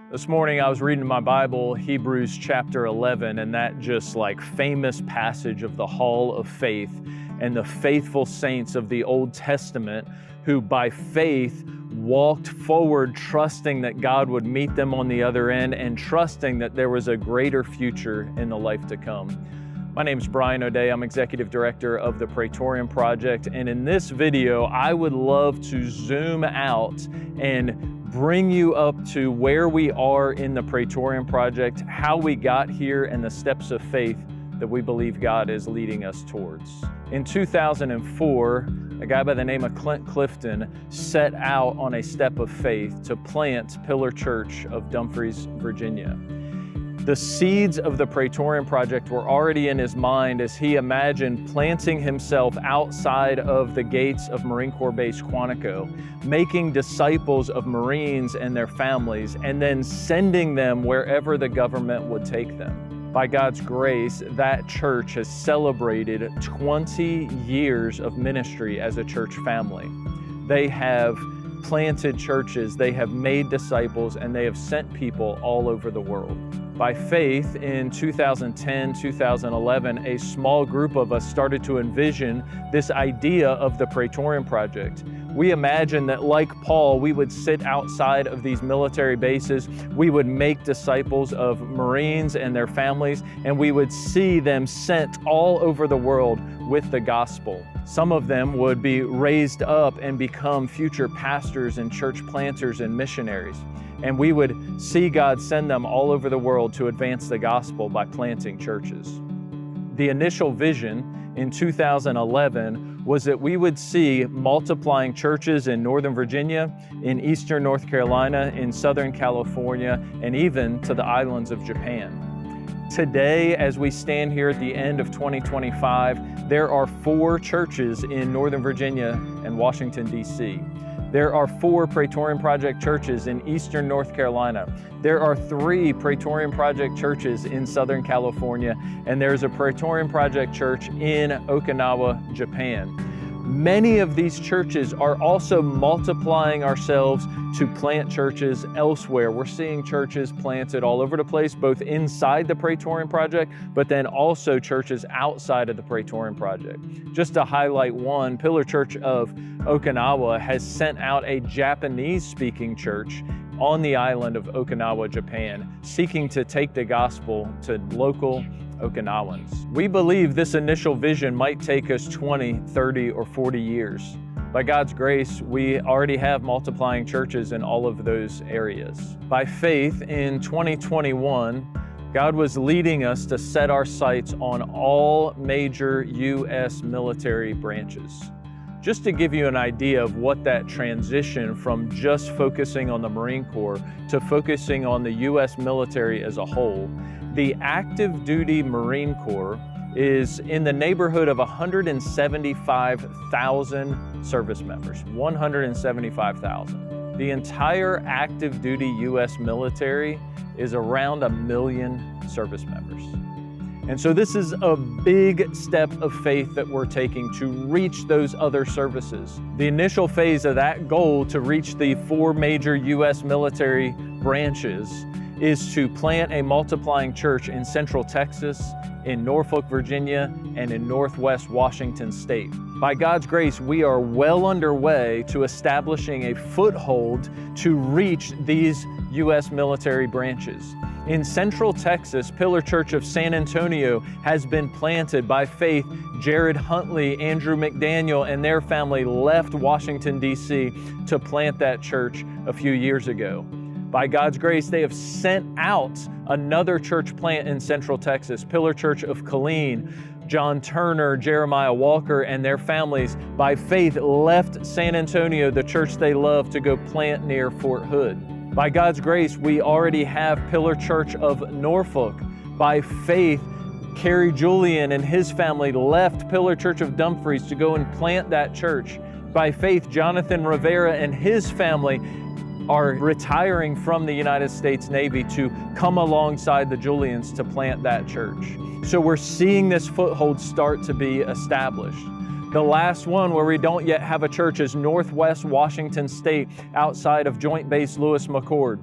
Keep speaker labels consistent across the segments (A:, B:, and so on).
A: This morning I was reading my Bible, Hebrews chapter 11, and that just like famous passage of the Hall of Faith and the faithful saints of the Old Testament who by faith walked forward trusting that God would meet them on the other end and trusting that there was a greater future in the life to come. My name is Brian O'Day. I'm Executive Director of the Praetorian Project, and in this video I would love to zoom out and bring you up to where we are in the Praetorian Project, how we got here, and the steps of faith that we believe God is leading us towards. In 2004, a guy by the name of Clint Clifton set out on a step of faith to plant Pillar Church of Dumfries, Virginia. The seeds of the Praetorian Project were already in his mind as he imagined planting himself outside of the gates of Marine Corps Base Quantico, making disciples of Marines and their families, and then sending them wherever the government would take them. By God's grace, that church has celebrated 20 years of ministry as a church family. They have planted churches, they have made disciples, and they have sent people all over the world. By faith, in 2010, 2011, a small group of us started to envision this idea of the Praetorian Project. We imagined that, like Paul, we would sit outside of these military bases, we would make disciples of Marines and their families, and we would see them sent all over the world with the gospel. Some of them would be raised up and become future pastors and church planters and missionaries. And we would see God send them all over the world to advance the gospel by planting churches. The initial vision in 2011 was that we would see multiplying churches in Northern Virginia, in Eastern North Carolina, in Southern California, and even to the islands of Japan. Today, as we stand here at the end of 2025, there are 4 churches in Northern Virginia and Washington, D.C. There are 4 Praetorian Project churches in Eastern North Carolina. There are 3 Praetorian Project churches in Southern California, and there's a Praetorian Project church in Okinawa, Japan. Many of these churches are also multiplying ourselves to plant churches elsewhere. We're seeing churches planted all over the place, both inside the Praetorian Project, but then also churches outside of the Praetorian Project. Just to highlight one, Pillar Church of Okinawa has sent out a Japanese-speaking church on the island of Okinawa, Japan, seeking to take the gospel to local Okinawans. We believe this initial vision might take us 20, 30, or 40 years. By God's grace, we already have multiplying churches in all of those areas. By faith, in 2021, God was leading us to set our sights on all major U.S. military branches. Just to give you an idea of what that transition from just focusing on the Marine Corps to focusing on the U.S. military as a whole, the active duty Marine Corps is in the neighborhood of 175,000 service members, 175,000. The entire active duty U.S. military is around 1 million service members. And so this is a big step of faith that we're taking to reach those other services. The initial phase of that goal to reach the 4 major U.S. military branches is to plant a multiplying church in Central Texas, in Norfolk, Virginia, and in Northwest Washington State. By God's grace, we are well underway to establishing a foothold to reach these U.S. military branches. In Central Texas, Pillar Church of San Antonio has been planted. By faith, Jared Huntley, Andrew McDaniel, and their family left Washington, D.C. to plant that church a few years ago. By God's grace, they have sent out another church plant in Central Texas, Pillar Church of Killeen. John Turner, Jeremiah Walker, and their families, by faith, left San Antonio, the church they love, to go plant near Fort Hood. By God's grace, we already have Pillar Church of Norfolk. By faith, Kerry Julian and his family left Pillar Church of Dumfries to go and plant that church. By faith, Jonathan Rivera and his family are retiring from the United States Navy to come alongside the Julians to plant that church. So we're seeing this foothold start to be established. The last one where we don't yet have a church is Northwest Washington State outside of Joint Base Lewis-McChord.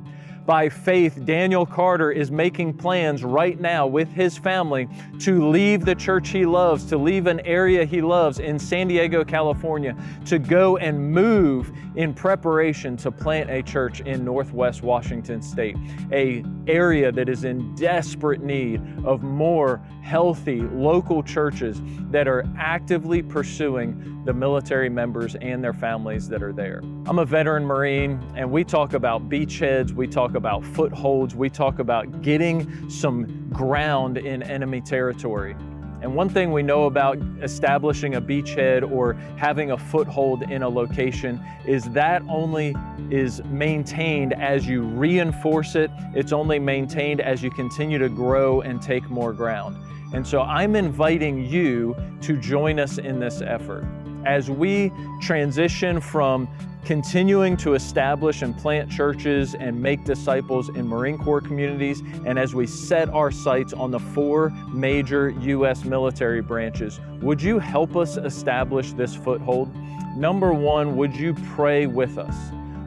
A: By faith, Daniel Carter is making plans right now with his family to leave the church he loves, to leave an area he loves in San Diego, California, to go and move in preparation to plant a church in Northwest Washington State, an area that is in desperate need of more healthy local churches that are actively pursuing the military members and their families that are there. I'm a veteran Marine, and we talk about beachheads, we talk about footholds, we talk about getting some ground in enemy territory. And one thing we know about establishing a beachhead or having a foothold in a location is that only is maintained as you reinforce it. It's only maintained as you continue to grow and take more ground. And so I'm inviting you to join us in this effort. As we transition from continuing to establish and plant churches and make disciples in Marine Corps communities, and as we set our sights on the 4 major U.S. military branches, would you help us establish this foothold? Number 1, would you pray with us?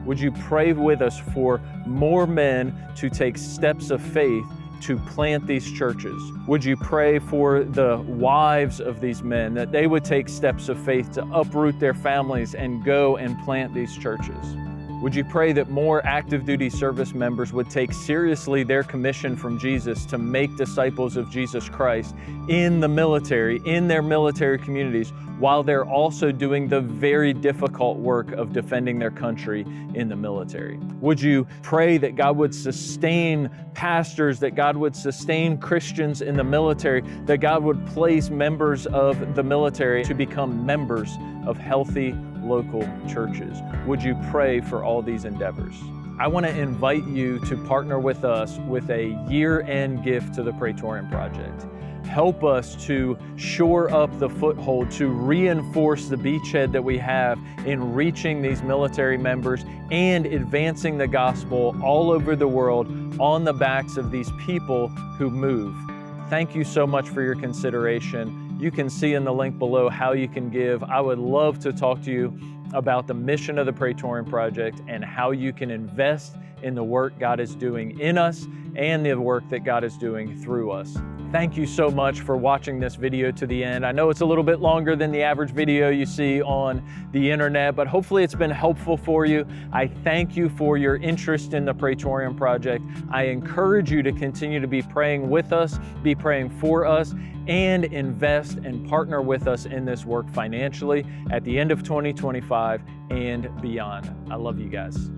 A: Would you pray with us for more men to take steps of faith to plant these churches? Would you pray for the wives of these men, that they would take steps of faith to uproot their families and go and plant these churches? Would you pray that more active duty service members would take seriously their commission from Jesus to make disciples of Jesus Christ in the military, in their military communities, while they're also doing the very difficult work of defending their country in the military? Would you pray that God would sustain pastors, that God would sustain Christians in the military, that God would place members of the military to become members of healthy local churches? Would you pray for all these endeavors? I want to invite you to partner with us with a year-end gift to the Praetorian Project. Help us to shore up the foothold, to reinforce the beachhead that we have in reaching these military members and advancing the gospel all over the world on the backs of these people who move. Thank you so much for your consideration. You can see in the link below how you can give. I would love to talk to you about the mission of the Praetorian Project and how you can invest in the work God is doing in us and the work that God is doing through us. Thank you so much for watching this video to the end. I know it's a little bit longer than the average video you see on the internet, but hopefully it's been helpful for you. I thank you for your interest in the Praetorian Project. I encourage you to continue to be praying with us, be praying for us, and invest and partner with us in this work financially at the end of 2025 and beyond. I love you guys.